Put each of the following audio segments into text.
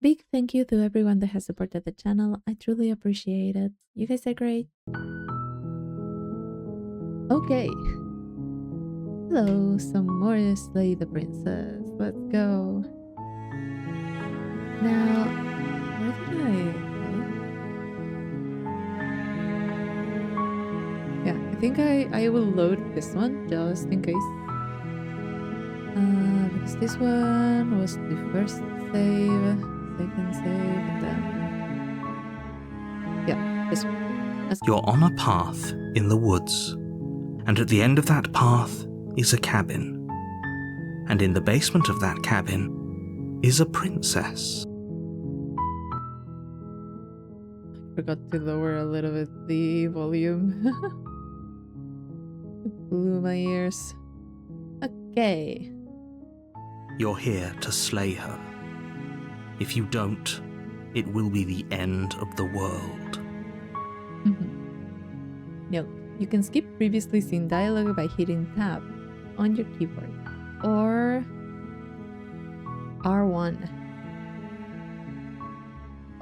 Big thank you to everyone that has supported the channel. I truly appreciate it. You guys are great. Okay. Hello, some more Slay the Princess. Let's go. Now, where did I go? Yeah, I think I will load this one just in case. Because this one was the first save, second save, and then... Yeah, this one. You're on a path in the woods, and at the end of that path is a cabin. And in the basement of that cabin is a princess. I forgot to lower a little bit the volume. It blew my ears. Okay. You're here to slay her. If you don't, it will be the end of the world. No, you can skip previously seen dialogue by hitting tab on your keyboard or R1.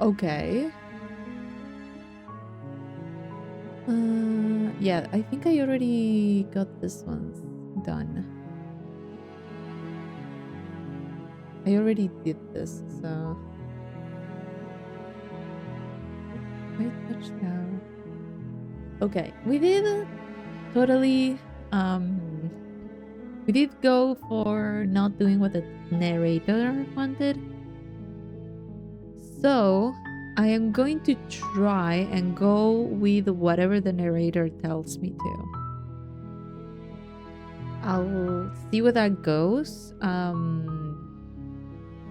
Okay. Yeah, I think I already got this one done. I already did this, so... Wait, touchdown. Okay, we did totally... we did go for not doing what the narrator wanted. So, I am going to try and go with whatever the narrator tells me to. I'll see where that goes.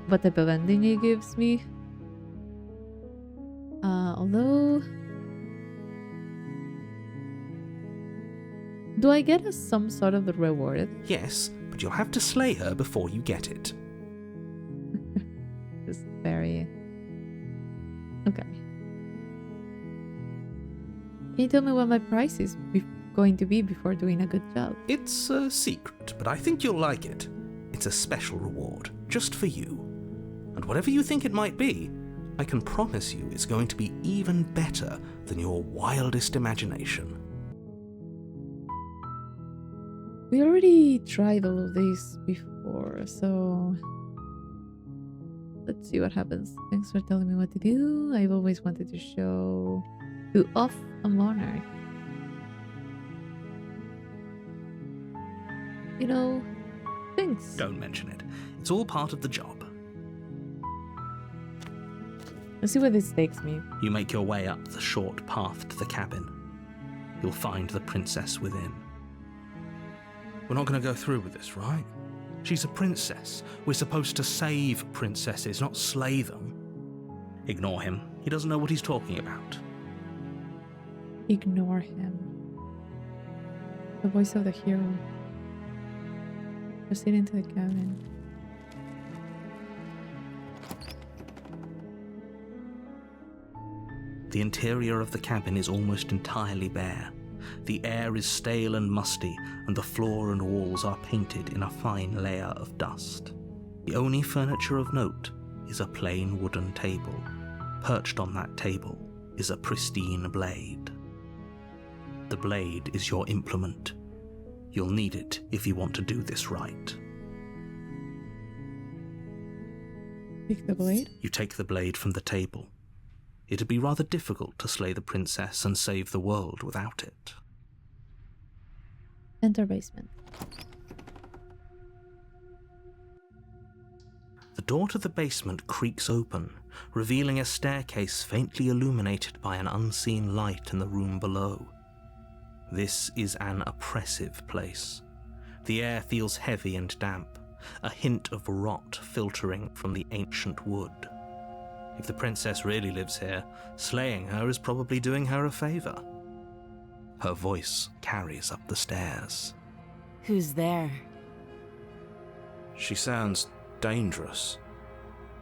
What type of ending it gives me. Although... Do I get some sort of reward? Yes, but you'll have to slay her before you get it. Just very... Okay. Can you tell me what my price is going to be before doing a good job? It's a secret, but I think you'll like it. It's a special reward, just for you. And whatever you think it might be, I can promise you it's going to be even better than your wildest imagination. We already tried all of these before, so... Let's see what happens. Thanks for telling me what to do. I've always wanted to show off a monarch. You know, thanks. Don't mention it. It's all part of the job. Let's see where this takes me. You make your way up the short path to the cabin. You'll find the princess within. We're not going to go through with this, right? She's a princess. We're supposed to save princesses, not slay them. Ignore him. He doesn't know what he's talking about. Ignore him. The voice of the hero. Proceed into the cabin. The interior of the cabin is almost entirely bare. The air is stale and musty, and the floor and walls are painted in a fine layer of dust. The only furniture of note is a plain wooden table. Perched on that table is a pristine blade. The blade is your implement. You'll need it if you want to do this right. Take the blade? You take the blade from the table. It'd be rather difficult to slay the princess and save the world without it. Enter basement. The door to the basement creaks open, revealing a staircase faintly illuminated by an unseen light in the room below. This is an oppressive place. The air feels heavy and damp, a hint of rot filtering from the ancient wood. If the princess really lives here, slaying her is probably doing her a favor. Her voice carries up the stairs. Who's there? She sounds dangerous.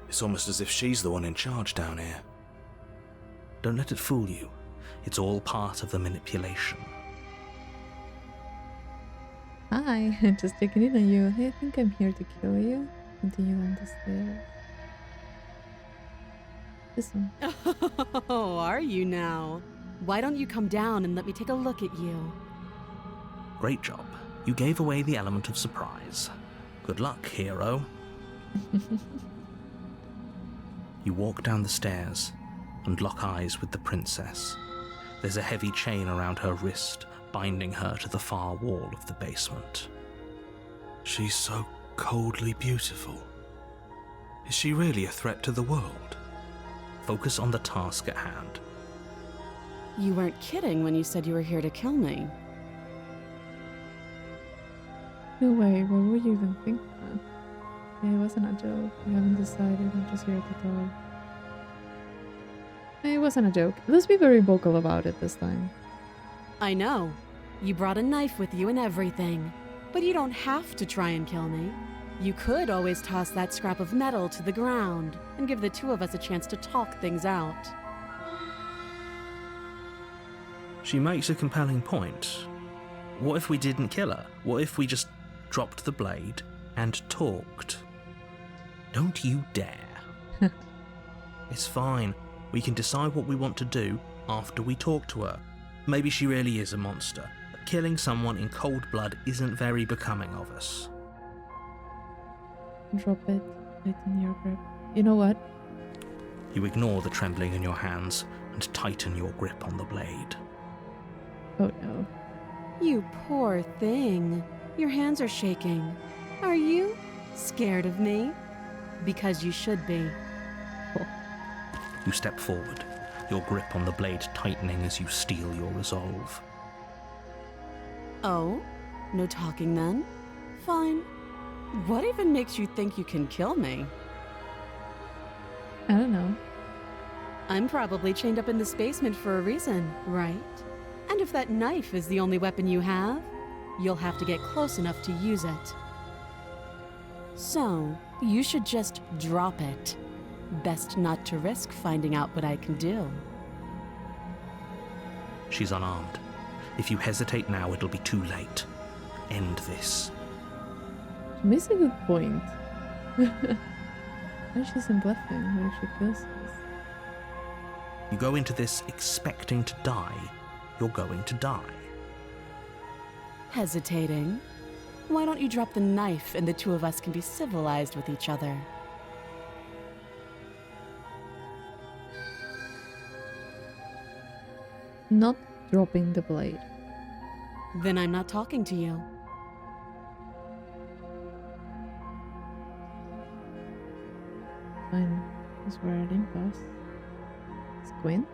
It's almost as if she's the one in charge down here. Don't let it fool you. It's all part of the manipulation. Hi, just checking in on you. I think I'm here to kill you. Continue down the stairs. This one. Oh, are you now? Why don't you come down and let me take a look at you? Great job. You gave away the element of surprise. Good luck, hero. You walk down the stairs and lock eyes with the princess. There's a heavy chain around her wrist, binding her to the far wall of the basement. She's so coldly beautiful. Is she really a threat to the world? Focus on the task at hand. You weren't kidding when you said you were here to kill me. No way, why would you even think that? Yeah, it wasn't a joke. I haven't decided, I'm just here to talk. It wasn't a joke. Let's be very vocal about it this time. I know. You brought a knife with you and everything. But you don't have to try and kill me. You could always toss that scrap of metal to the ground and give the two of us a chance to talk things out. She makes a compelling point. What if we didn't kill her? What if we just dropped the blade and talked? Don't you dare. It's fine. We can decide what we want to do after we talk to her. Maybe she really is a monster, but killing someone in cold blood isn't very becoming of us. Drop it. Tighten your grip. You know what? You ignore the trembling in your hands and tighten your grip on the blade. Oh no. You poor thing. Your hands are shaking. Are you scared of me? Because you should be. You step forward, your grip on the blade tightening as you steel your resolve. Oh? No talking then? Fine. What even makes you think you can kill me? I don't know. I'm probably chained up in this basement for a reason, right? And if that knife is the only weapon you have, you'll have to get close enough to use it. So, you should just drop it. Best not to risk finding out what I can do. She's unarmed. If you hesitate now, it'll be too late. End this. She makes a good point. And she's in bluffing. What if she kills us? You go into this expecting to die, you're going to die. Hesitating? Why don't you drop the knife and the two of us can be civilized with each other? Not dropping the blade. Then I'm not talking to you. Fine. Is where I didn't pass. Squint?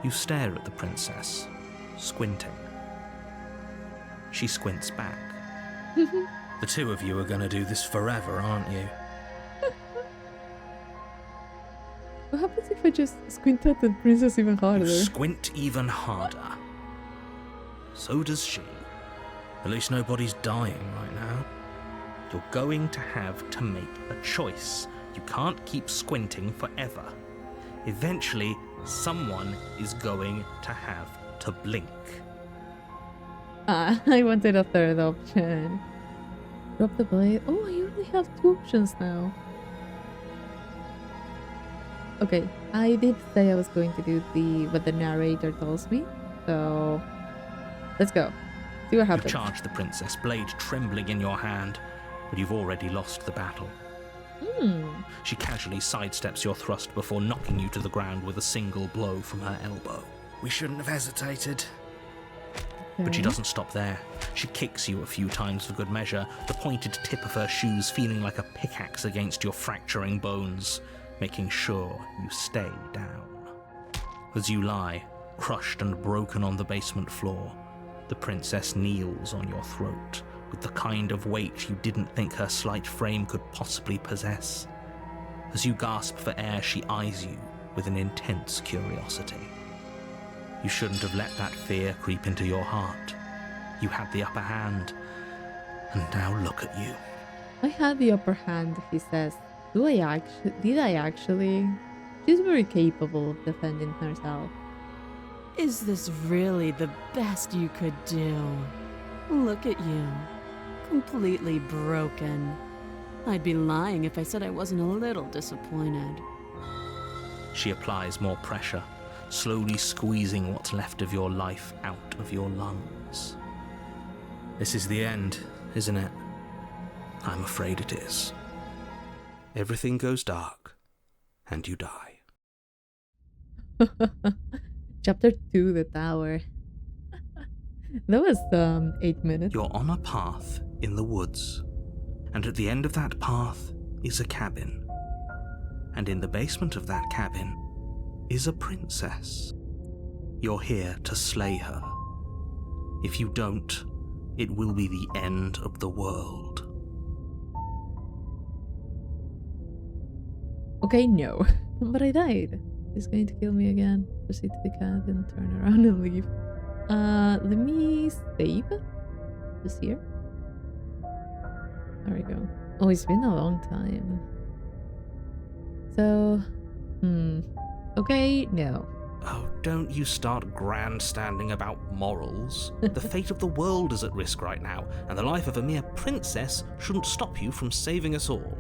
You stare at the princess, squinting. She squints back. The two of you are gonna do this forever, aren't you? What happens if I just squint at the princess even harder? You squint even harder. So does she. At least nobody's dying right now. You're going to have to make a choice. You can't keep squinting forever. Eventually, someone is going to have to blink. I wanted a third option. Drop the blade. Oh, I only have 2 options now. Okay, I did say I was going to do what the narrator tells me, so let's go. See what You happens. charge the princess, blade trembling in your hand, but you've already lost the battle. She casually sidesteps your thrust before knocking you to the ground with a single blow from her elbow. We shouldn't have hesitated. But she Okay. doesn't stop there. She kicks you a few times for good measure, the pointed tip of her shoes feeling like a pickaxe against your fracturing bones, making sure you stay down. As you lie, crushed and broken on the basement floor, the princess kneels on your throat with the kind of weight you didn't think her slight frame could possibly possess. As you gasp for air, she eyes you with an intense curiosity. You shouldn't have let that fear creep into your heart. You had the upper hand, and now look at you. I had the upper hand, he says. Did I actually? She's very capable of defending herself. Is this really the best you could do? Look at you. Completely broken. I'd be lying if I said I wasn't a little disappointed. She applies more pressure, slowly squeezing what's left of your life out of your lungs. This is the end, isn't it? I'm afraid it is. Everything goes dark, and you die. Chapter 2, The Tower. That was 8 minutes. You're on a path in the woods, and at the end of that path is a cabin. And in the basement of that cabin is a princess. You're here to slay her. If you don't, it will be the end of the world. Okay, no. But I died. He's going to kill me again. Proceed to the cabin, turn around and leave. Let me save this here. There we go. Oh, it's been a long time. So, okay, no. Oh, don't you start grandstanding about morals. The fate of the world is at risk right now, and the life of a mere princess shouldn't stop you from saving us all.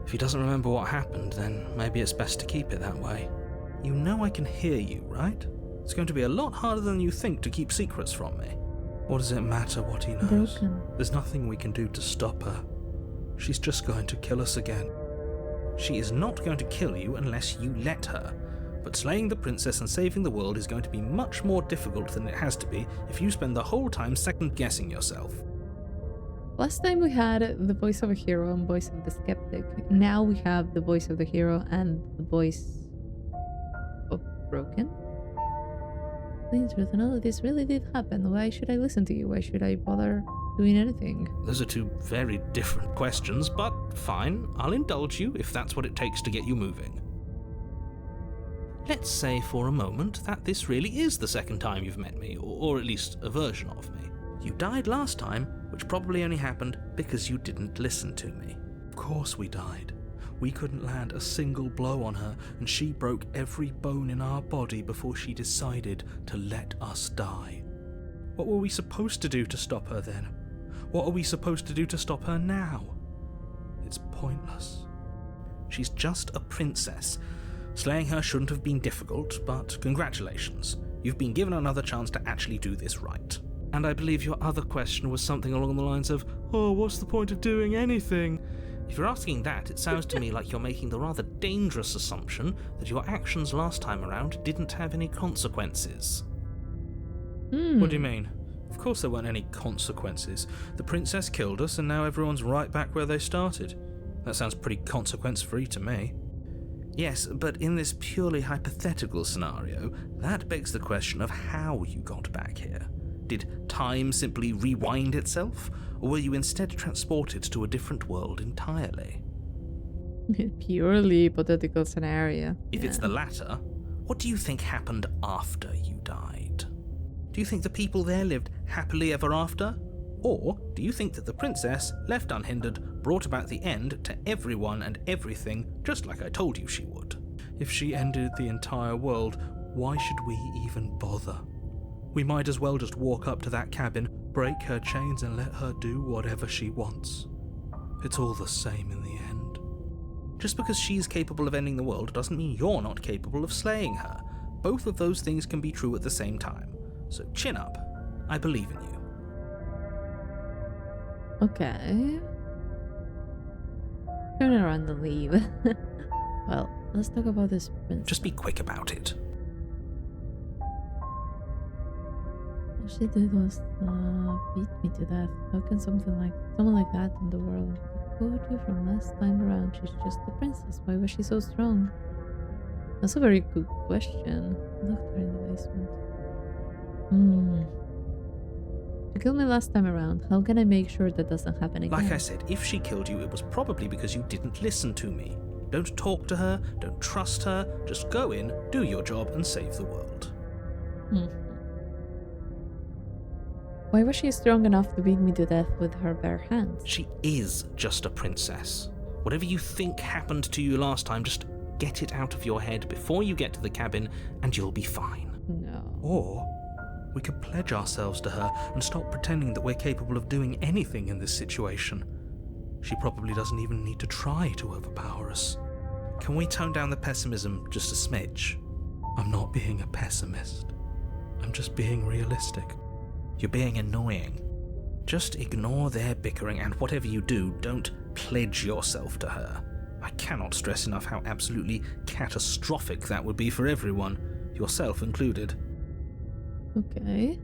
If he doesn't remember what happened, then maybe it's best to keep it that way. You know I can hear you, right? It's going to be a lot harder than you think to keep secrets from me. What does it matter what he knows? Broken. There's nothing we can do to stop her. She's just going to kill us again. She is not going to kill you unless you let her. But slaying the princess and saving the world is going to be much more difficult than it has to be if you spend the whole time second-guessing yourself. Last time we had the voice of a hero and voice of the skeptic. Now we have the voice of the hero and the voice of Broken. The truth and all of this really did happen. Why should I listen to you? Why should I bother doing anything? Those are two very different questions, but fine, I'll indulge you if that's what it takes to get you moving. Let's say for a moment that this really is the second time you've met me, or at least a version of me. You died last time, which probably only happened because you didn't listen to me. Of course we died. We couldn't land a single blow on her, and she broke every bone in our body before she decided to let us die. What were we supposed to do to stop her then? What are we supposed to do to stop her now? It's pointless. She's just a princess. Slaying her shouldn't have been difficult, but congratulations. You've been given another chance to actually do this right. And I believe your other question was something along the lines of, oh, what's the point of doing anything? If you're asking that, it sounds to me like you're making the rather dangerous assumption that your actions last time around didn't have any consequences. What do you mean? Of course there weren't any consequences. The princess killed us and now everyone's right back where they started. That sounds pretty consequence-free to me. Yes, but in this purely hypothetical scenario, that begs the question of how you got back here. Did time simply rewind itself, or were you instead transported to a different world entirely? Purely hypothetical scenario. If it's the latter, what do you think happened after you died? Do you think the people there lived happily ever after? Or do you think that the princess, left unhindered, brought about the end to everyone and everything, just like I told you she would? If she ended the entire world, why should we even bother? We might as well just walk up to that cabin, break her chains and let her do whatever she wants. It's all the same in the end. Just because she's capable of ending the world doesn't mean you're not capable of slaying her. Both of those things can be true at the same time. So chin up. I believe in you. Okay. Turn around and leave. Well, let's talk about this princess. Just be quick about it. All she did was beat me to death. How can someone like that in the world go to from last time around? She's just a princess. Why was she so strong? That's a very good question. Locked her in the basement. She killed me last time around. How can I make sure that doesn't happen again? Like I said, if she killed you, it was probably because you didn't listen to me. Don't talk to her, don't trust her, just go in, do your job, and save the world. Why was she strong enough to beat me to death with her bare hands? She is just a princess. Whatever you think happened to you last time, just get it out of your head before you get to the cabin, and you'll be fine. No. Or we could pledge ourselves to her and stop pretending that we're capable of doing anything in this situation. She probably doesn't even need to try to overpower us. Can we tone down the pessimism just a smidge? I'm not being a pessimist. I'm just being realistic. You're being annoying. Just ignore their bickering, and whatever you do, don't pledge yourself to her. I cannot stress enough how absolutely catastrophic that would be for everyone, yourself included. Okay.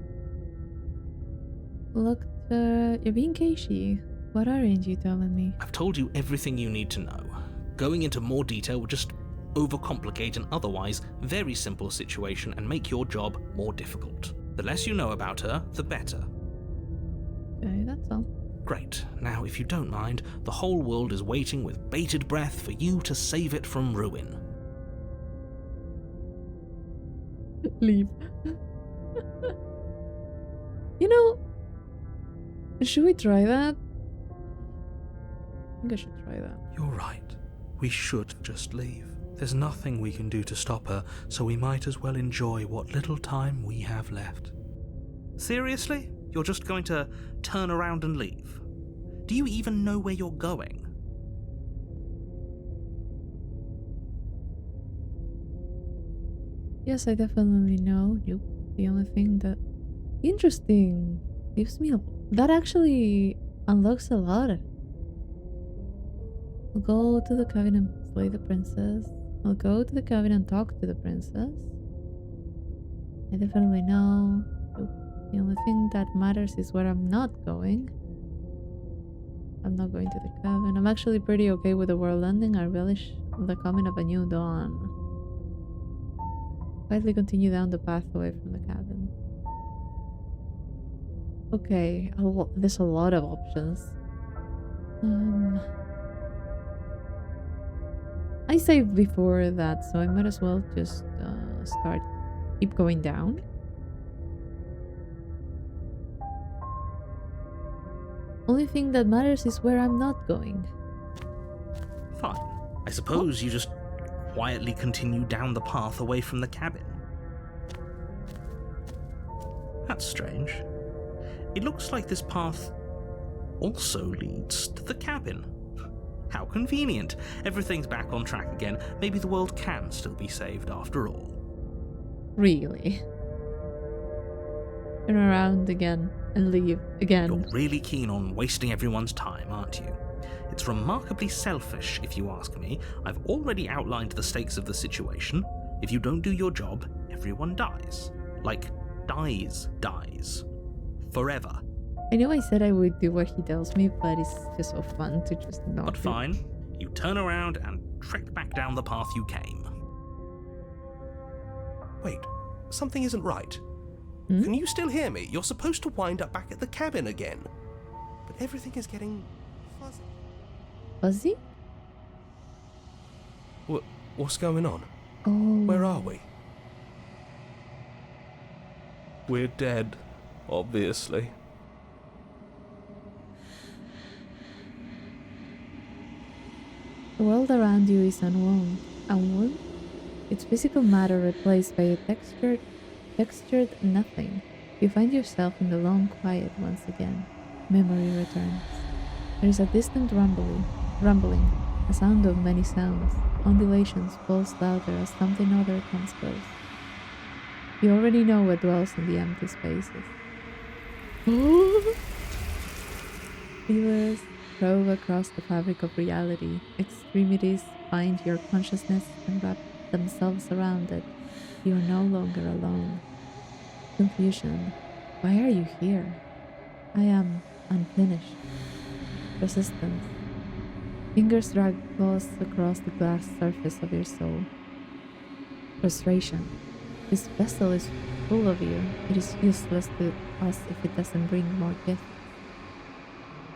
Look, you're being cagey. What aren't you telling me? I've told you everything you need to know. Going into more detail would just overcomplicate an otherwise very simple situation and make your job more difficult. The less you know about her, the better. Okay, that's all. Great. Now, if you don't mind, the whole world is waiting with bated breath for you to save it from ruin. Leave. You know, should we try that? I think I should try that. You're right. We should just leave. There's nothing we can do to stop her, so we might as well enjoy what little time we have left. Seriously? You're just going to turn around and leave? Do you even know where you're going? Yes, I definitely know. Nope. The only thing that interesting gives me that actually unlocks a lot. I'll go to the cabin and slay the princess. I'll go to the cabin and talk to the princess. I definitely know. Nope. The only thing that matters is where I'm not going. I'm not going to the cabin. I'm actually pretty okay with the world ending. I relish the coming of a new dawn. Quietly continue down the path away from the cabin. Okay, there's a lot of options. I saved before that, so I might as well just keep going down. Only thing that matters is where I'm not going. Fine. I suppose you just quietly continue down the path away from the cabin. That's strange. It looks like this path also leads to the cabin. How convenient. Everything's back on track again. Maybe the world can still be saved after all. Really? Turn around again and leave again. You're really keen on wasting everyone's time, aren't you? It's remarkably selfish, if you ask me. I've already outlined the stakes of the situation. If you don't do your job, everyone dies. Like, dies. Forever. I know I said I would do what he tells me, but it's just so fun to just not But do. fine, you turn around and trek back down the path you came. Wait, something isn't right. Hmm? Can you still hear me? You're supposed to wind up back at the cabin again. But everything is getting fuzzy. Fuzzy? What's going on? Oh. Where are we? We're dead, obviously. The world around you is unwound. Unwound? Its physical matter replaced by a textured nothing. You find yourself in the long quiet once again. Memory returns. There is a distant rumbling, a sound of many sounds. Undulations pulse louder as something other comes close. You already know what dwells in the empty spaces. Feelers probe across the fabric of reality. Extremities find your consciousness and wrap themselves around it. You are no longer alone. Confusion. Why are you here? I am unfinished. Resistance. Fingers drag claws across the glass surface of your soul. Frustration. This vessel is full of you. It is useless to us if it doesn't bring more gifts.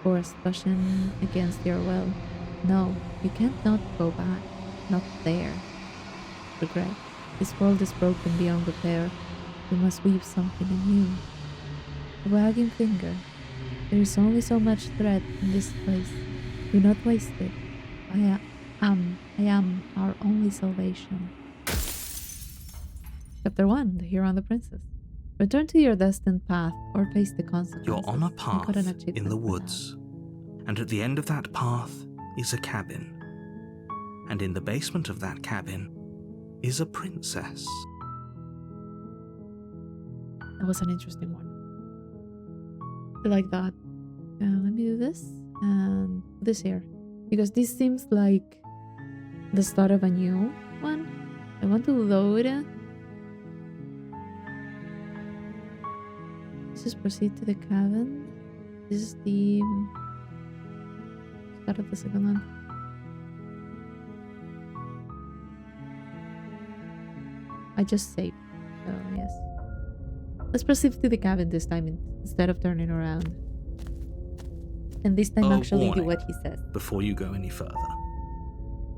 Force pushing against your will. No, you can't not go back. Not there. Regret. This world is broken beyond repair. You must weave something anew. A wagging finger. There is only so much thread in this place. Do not waste it. I am our only salvation. Chapter 1. The Hero and the Princess. Return to your destined path or face the consequences. You're on a I'm path got an achievement in the for woods. And at the end of that path is a cabin. And in the basement of that cabin is a princess. That was an interesting one. I like that. Let me do this and this here. Because this seems like the start of a new one. I want to load. This is proceed to the cabin. This is the start of the second one. I just saved. So yes. Let's proceed to the cabin this time instead of turning around. And this time actually do what he says. Before you go any further.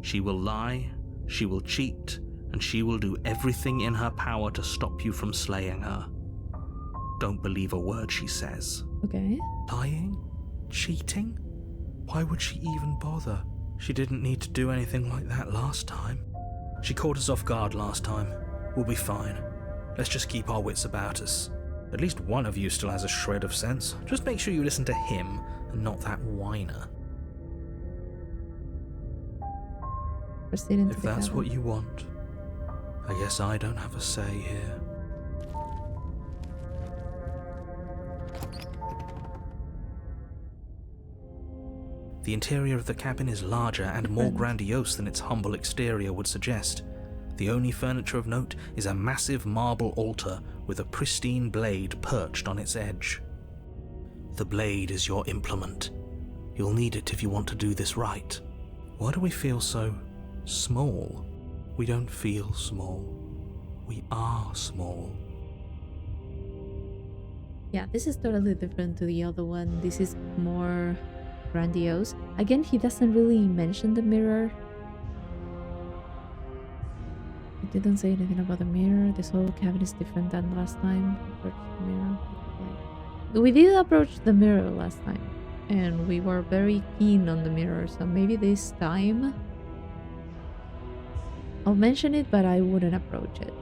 She will lie, she will cheat, and she will do everything in her power to stop you from slaying her. Don't believe a word she says. Okay. Lying? Cheating? Why would she even bother? She didn't need to do anything like that last time. She caught us off guard last time. We'll be fine. Let's just keep our wits about us. At least one of you still has a shred of sense. Just make sure you listen to him and not that whiner. Proceed into If the that's cabin. what you want, I guess I don't have a say here. The interior of the cabin is larger and more grandiose than its humble exterior would suggest. The only furniture of note is a massive marble altar with a pristine blade perched on its edge. The blade is your implement. You'll need it if you want to do this right. Why do we feel so small? We don't feel small. We are small. Yeah, this is totally different to the other one. This is more grandiose. Again, he doesn't really mention the mirror. He didn't say anything about the mirror. This whole cabin is different than last time. Approach the mirror. We did approach the mirror last time, and we were very keen on the mirror, so maybe this time I'll mention it, but I wouldn't approach it.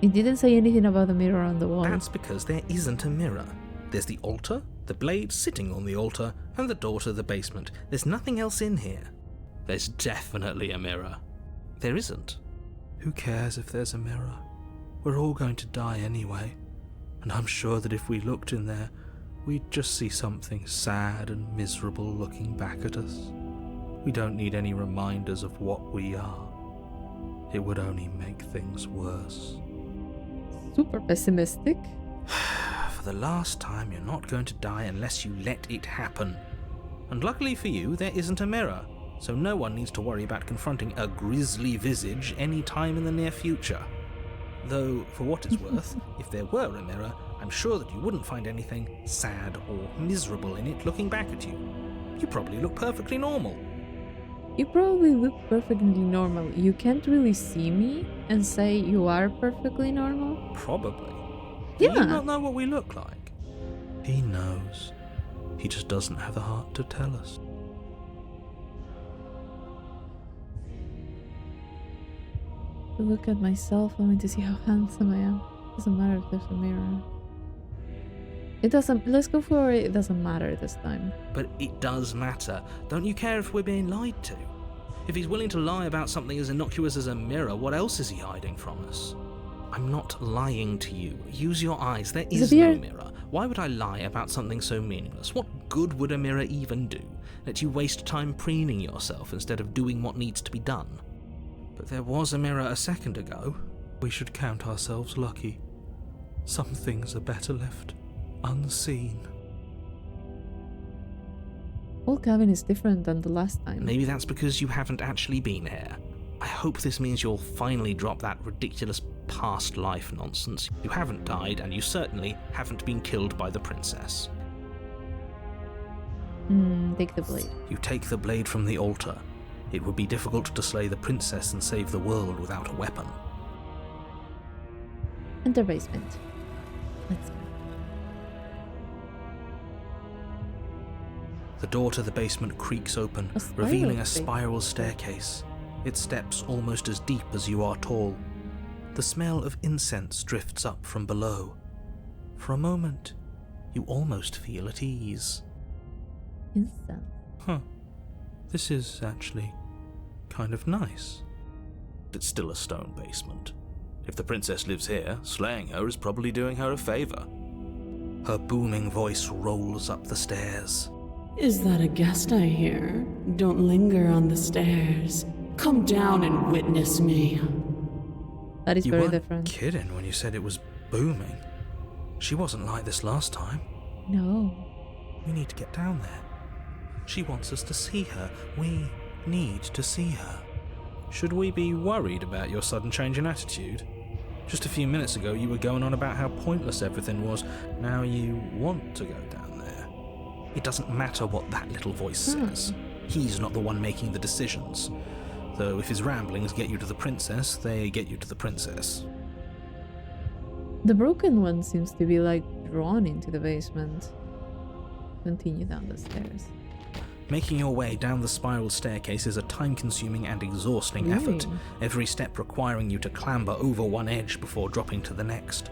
It didn't say anything about the mirror on the wall. That's because there isn't a mirror. There's the altar, the blade sitting on the altar, and the door to the basement. There's nothing else in here. There's definitely a mirror. There isn't. Who cares if there's a mirror? We're all going to die anyway, and I'm sure that if we looked in there, we'd just see something sad and miserable looking back at us. We don't need any reminders of what we are. It would only make things worse. Super pessimistic. For the last time, you're not going to die unless you let it happen. And luckily for you, there isn't a mirror, so no one needs to worry about confronting a grisly visage any time in the near future. Though, for what it's worth, if there were a mirror, I'm sure that you wouldn't find anything sad or miserable in it looking back at you. You probably look perfectly normal. You probably look perfectly normal. You can't really see me and say you are perfectly normal. Probably. Yeah. Do you not know what we look like? He knows. He just doesn't have the heart to tell us. To look at myself, I want to see how handsome I am. Doesn't matter if there's a mirror. It doesn't. Let's go for it. It doesn't matter this time. But it does matter. Don't you care if we're being lied to? If he's willing to lie about something as innocuous as a mirror, what else is he hiding from us? I'm not lying to you. Use your eyes. There is no mirror. Why would I lie about something so meaningless? What good would a mirror even do? Let you waste time preening yourself instead of doing what needs to be done. But there was a mirror a second ago. We should count ourselves lucky. Some things are better left unseen. Whole cabin is different than the last time. Maybe that's because you haven't actually been here. I hope this means you'll finally drop that ridiculous past life nonsense. You haven't died, and you certainly haven't been killed by the princess. Take the blade. You take the blade from the altar. It would be difficult to slay the princess and save the world without a weapon. Enter basement. Let's go. The door to the basement creaks open, revealing a spiral staircase. Its steps almost as deep as you are tall. The smell of incense drifts up from below. For a moment, you almost feel at ease. Incense. Huh. This is actually kind of nice. It's still a stone basement. If the princess lives here, slaying her is probably doing her a favor. Her booming voice rolls up the stairs. Is that a guest I hear? Don't linger on the stairs. Come down and witness me. That is You very weren't different. kidding when you said it was booming. She wasn't like this last time. No. We need to get down there. She wants us to see her. We need to see her. Should we be worried about your sudden change in attitude? Just a few minutes ago you were going on about how pointless everything was. Now you want to go down there. It doesn't matter what that little voice says. He's not the one making the decisions. Though if his ramblings get you to the princess, they get you to the princess. The broken one seems to be like drawn into the basement. Continue down the stairs. Making your way down the spiral staircase is a time-consuming and exhausting effort, Really? every step requiring you to clamber over one edge before dropping to the next.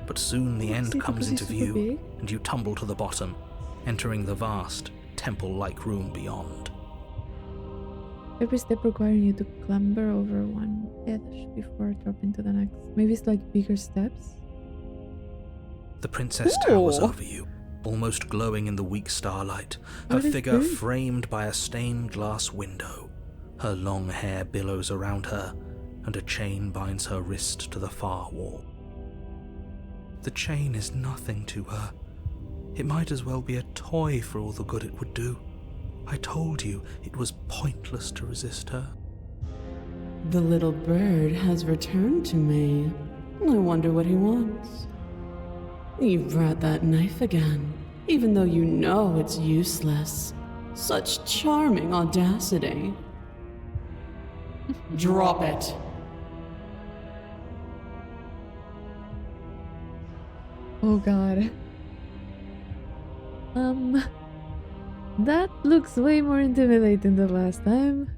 But soon the end comes into view, and you tumble to the bottom, entering the vast, temple-like room beyond. Every step requiring you to clamber over one edge before dropping to the next. Maybe it's like bigger steps? The princess towers over you, almost glowing in the weak starlight, her What is figure this? framed by a stained glass window. Her long hair billows around her, and a chain binds her wrist to the far wall. The chain is nothing to her. It might as well be a toy for all the good it would do. I told you it was pointless to resist her. The little bird has returned to me. I wonder what he wants. You brought that knife again, even though you know it's useless. Such charming audacity. Drop it. Oh god. That looks way more intimidating than last time.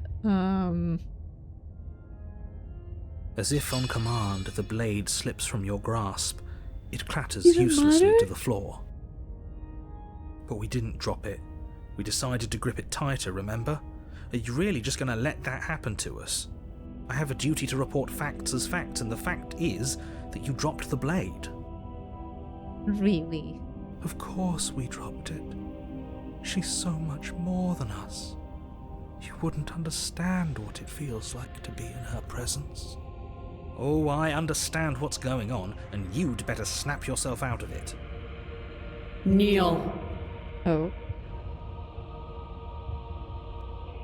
As if on command, the blade slips from your grasp. It clatters Does it uselessly matter? to the floor. But we didn't drop it. We decided to grip it tighter, remember? Are you really just going to let that happen to us? I have a duty to report facts as facts, and the fact is that you dropped the blade. Really? Of course we dropped it. She's so much more than us. You wouldn't understand what it feels like to be in her presence. Oh, I understand what's going on, and you'd better snap yourself out of it. Kneel. Oh.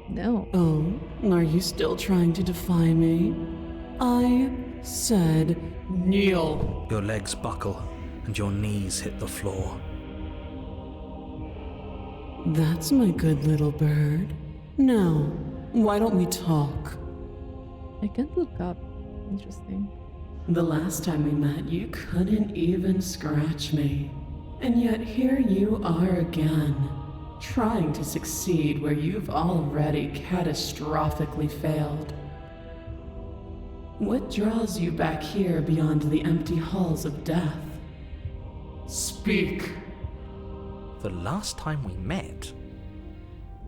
No. Oh, are you still trying to defy me? I said kneel. Your legs buckle, and your knees hit the floor. That's my good little bird. Now, why don't we talk? I can't look up. Interesting. The last time we met, you couldn't even scratch me. And yet here you are again, trying to succeed where you've already catastrophically failed. What draws you back here beyond the empty halls of death? Speak. The last time we met?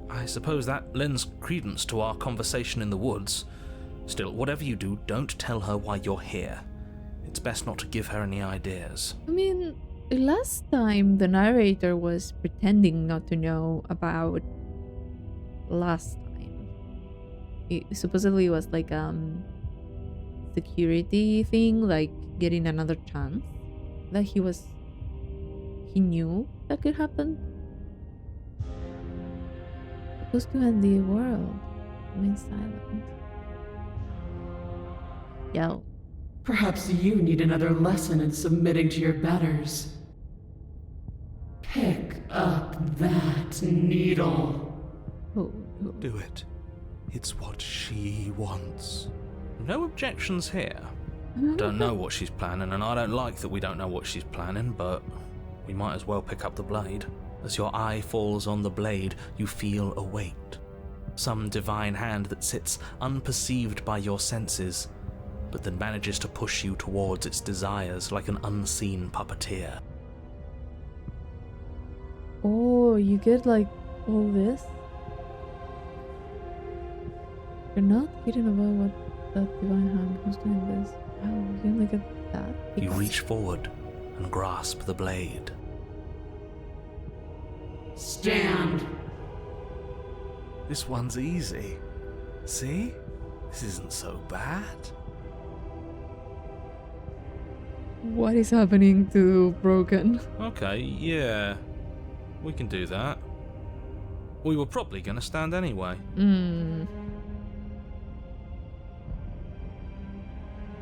I suppose that lends credence to our conversation in the woods. Still, whatever you do, don't tell her why you're here. It's best not to give her any ideas. I mean, last time the narrator was pretending not to know about last time. It supposedly was like security thing, like getting another chance. That he knew that could happen. Supposed to end the world. Remain silent. Yo. Perhaps you need another lesson in submitting to your betters. Pick up that needle. Oh. Do it. It's what she wants. No objections here. Don't know what she's planning, and I don't like that we don't know what she's planning, but we might as well pick up the blade. As your eye falls on the blade, you feel a weight. Some divine hand that sits unperceived by your senses, but then manages to push you towards its desires like an unseen puppeteer. Oh, you get like all this? You're not kidding about what that divine hand was doing this. Wow, you look at that. You reach forward and grasp the blade. Stand! This one's easy. See? This isn't so bad. What is happening to Broken? Okay, yeah. We can do that. We were probably going to stand anyway.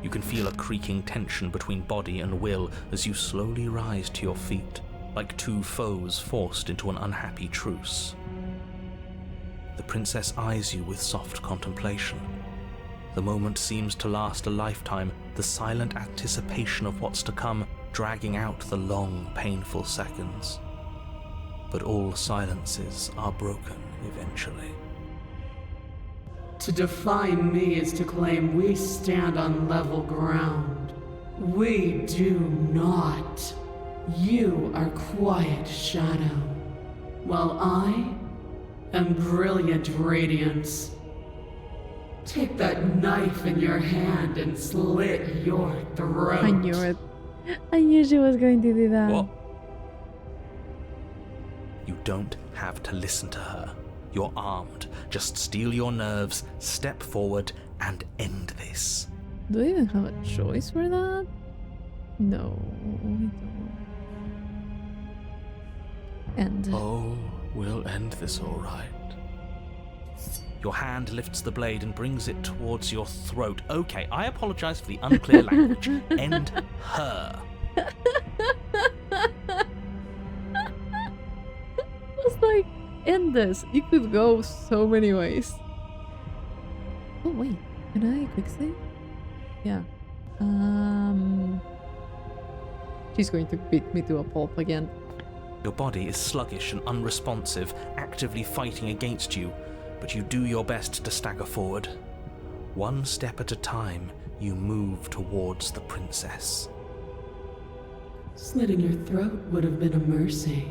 You can feel a creaking tension between body and will as you slowly rise to your feet, like two foes forced into an unhappy truce. The princess eyes you with soft contemplation. The moment seems to last a lifetime, the silent anticipation of what's to come dragging out the long, painful seconds. But all silences are broken eventually. To define me is to claim we stand on level ground. We do not. You are quiet shadow, while I am brilliant radiance. Take that knife in your hand and slit your throat. I knew it. I knew she was going to do that. What? You don't have to listen to her. You're armed. Just steel your nerves, step forward, and end this. Do I even have a choice for that? No, we don't. And Oh, we'll end this all right. Your hand lifts the blade and brings it towards your throat. Okay, I apologize for the unclear language. End her. it's like, end this. You could go so many ways. Oh wait, can I quick save? Yeah. She's going to beat me to a pulp again. Your body is sluggish and unresponsive, actively fighting against you, but you do your best to stagger forward. One step at a time, you move towards the princess. Slitting your throat would have been a mercy,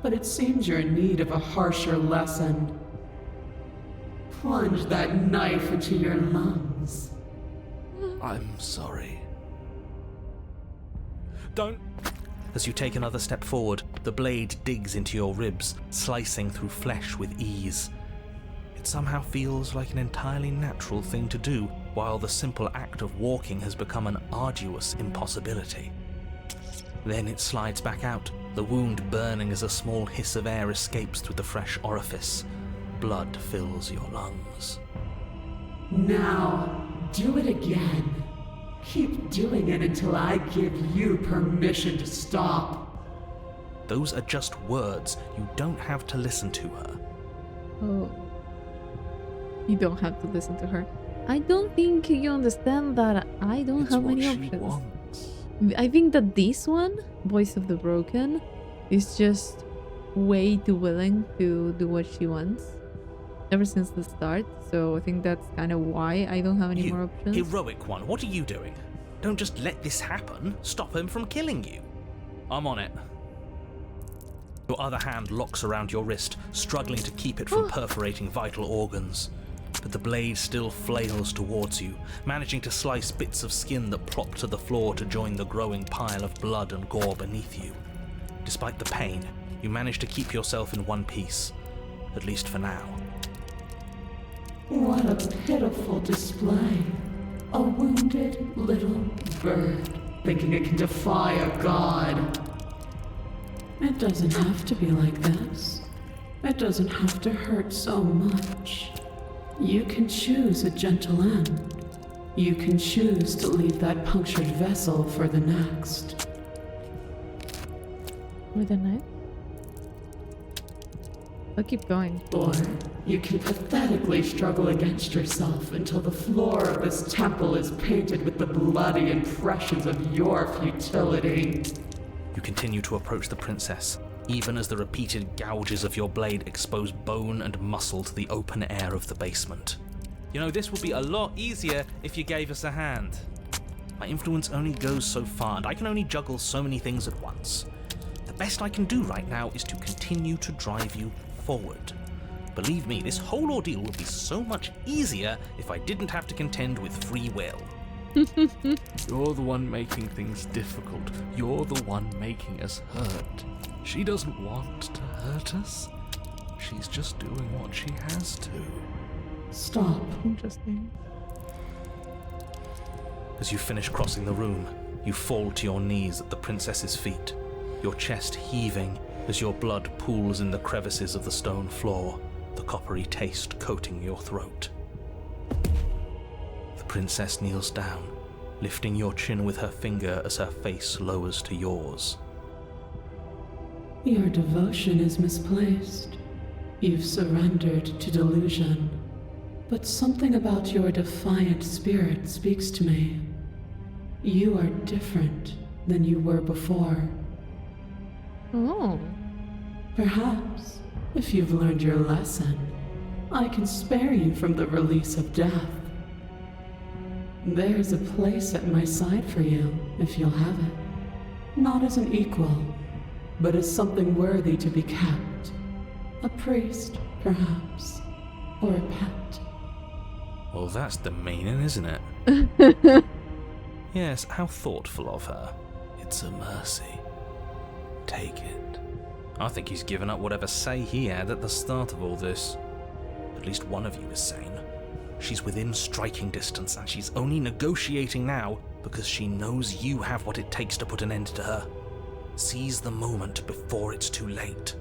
but it seems you're in need of a harsher lesson. Plunge that knife into your lungs. I'm sorry. Don't. As you take another step forward, the blade digs into your ribs, slicing through flesh with ease. It somehow feels like an entirely natural thing to do, while the simple act of walking has become an arduous impossibility. Then it slides back out, the wound burning as a small hiss of air escapes through the fresh orifice. Blood fills your lungs. Now, do it again. Keep doing it until I give you permission to stop. Those are just words. You don't have to listen to her. Oh. You don't have to listen to her. I don't think you understand that I don't It's have what many she options. wants. I think that this one, Voice of the Broken, is just way too willing to do what she wants ever since the start. So I think that's kind of why I don't have any more options. Heroic one, what are you doing? Don't just let this happen. Stop him from killing you. I'm on it. Your other hand locks around your wrist, struggling to keep it from perforating vital organs. But the blade still flails towards you, managing to slice bits of skin that plop to the floor to join the growing pile of blood and gore beneath you. Despite the pain, you manage to keep yourself in one piece, at least for now. What a pitiful display. A wounded little bird thinking it can defy a god. It doesn't have to be like this. It doesn't have to hurt so much. You can choose a gentle end. You can choose to leave that punctured vessel for the next. With a knife? I'll keep going. Or you can pathetically struggle against yourself until the floor of this temple is painted with the bloody impressions of your futility. You continue to approach the princess, even as the repeated gouges of your blade expose bone and muscle to the open air of the basement. You know, this would be a lot easier if you gave us a hand. My influence only goes so far, and I can only juggle so many things at once. The best I can do right now is to continue to drive you forward. Believe me, this whole ordeal would be so much easier if I didn't have to contend with free will. You're the one making things difficult. You're the one making us hurt. She doesn't want to hurt us. She's just doing what she has to. Stop. Interesting. As you finish crossing the room, you fall to your knees at the princess's feet, your chest heaving as your blood pools in the crevices of the stone floor, the coppery taste coating your throat. The princess kneels down, lifting your chin with her finger as her face lowers to yours. Your devotion is misplaced. You've surrendered to delusion. But something about your defiant spirit speaks to me. You are different than you were before. Oh. Perhaps, if you've learned your lesson, I can spare you from the release of death. There's a place at my side for you, if you'll have it. Not as an equal, but as something worthy to be kept. A priest, perhaps, or a pet. Well, that's the meaning, isn't it? Yes, how thoughtful of her. It's a mercy. Take it. I think he's given up whatever say he had at the start of all this. At least one of you is sane. She's within striking distance, and she's only negotiating now because she knows you have what it takes to put an end to her. Seize the moment before it's too late.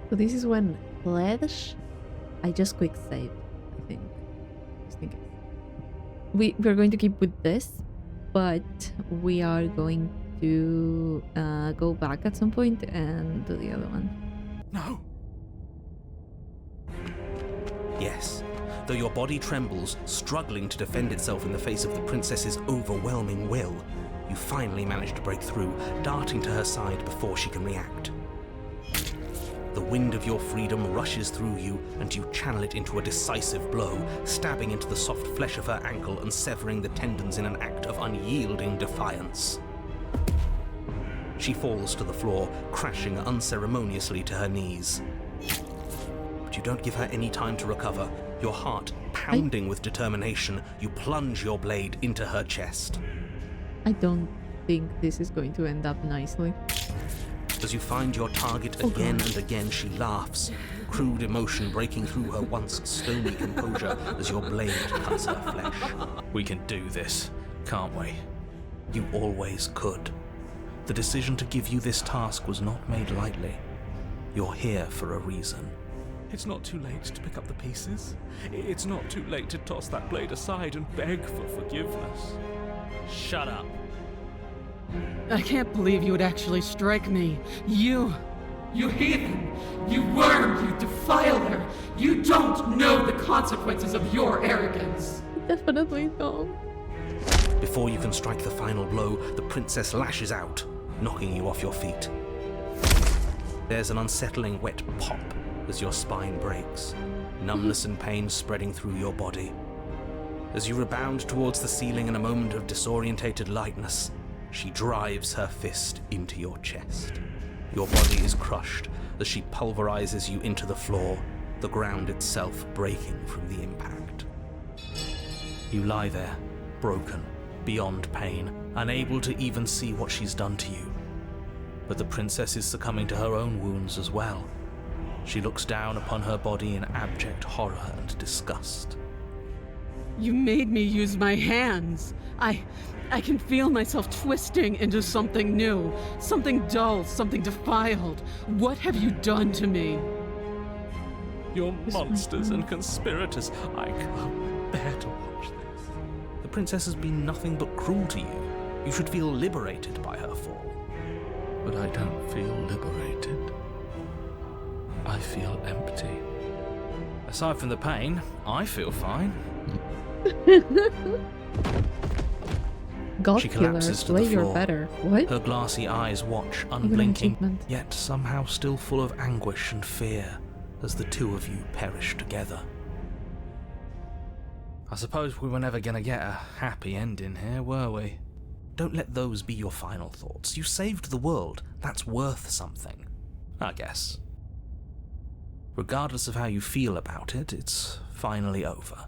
So this is when Pledge. I just quick saved, I think. Just in case. We're going to keep with this, but we are going to go back at some point and do the other one. No. Yes. Though your body trembles, struggling to defend itself in the face of the princess's overwhelming will, you finally manage to break through, darting to her side before she can react. The wind of your freedom rushes through you, and you channel it into a decisive blow, stabbing into the soft flesh of her ankle and severing the tendons in an act of unyielding defiance. She falls to the floor, crashing unceremoniously to her knees. But you don't give her any time to recover. Your heart pounding with determination, you plunge your blade into her chest. I don't think this is going to end up nicely. As you find your target again and again, she laughs, crude emotion breaking through her once stony composure as your blade cuts her flesh. We can do this, can't we? You always could. The decision to give you this task was not made lightly. You're here for a reason. It's not too late to pick up the pieces. It's not too late to toss that blade aside and beg for forgiveness. Shut up. I can't believe you would actually strike me. You heathen! You worm! You defiler! You don't know the consequences of your arrogance! Definitely don't. Before you can strike the final blow, the princess lashes out, knocking you off your feet. There's an unsettling wet pop as your spine breaks, numbness and pain spreading through your body. As you rebound towards the ceiling in a moment of disorientated lightness, she drives her fist into your chest. Your body is crushed as she pulverizes you into the floor, the ground itself breaking from the impact. You lie there, broken, beyond pain, unable to even see what she's done to you. But the princess is succumbing to her own wounds as well. She looks down upon her body in abject horror and disgust. You made me use my hands. I can feel myself twisting into something new, something dull, something defiled. What have you done to me? You're monsters and conspirators. I can't bear to watch this. The princess has been nothing but cruel to you. You should feel liberated by her fall. But I don't feel liberated. I feel empty. Aside from the pain, I feel fine. God She killer, collapses to way the you're floor. better. What? Her glassy eyes watch, Even an unblinking, achievement. yet somehow still full of anguish and fear, as the two of you perish together. I suppose we were never gonna get a happy ending here, were we? Don't let those be your final thoughts. You saved the world. That's worth something. I guess. Regardless of how you feel about it, it's finally over.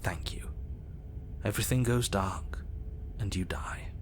Thank you. Everything goes dark, and you die.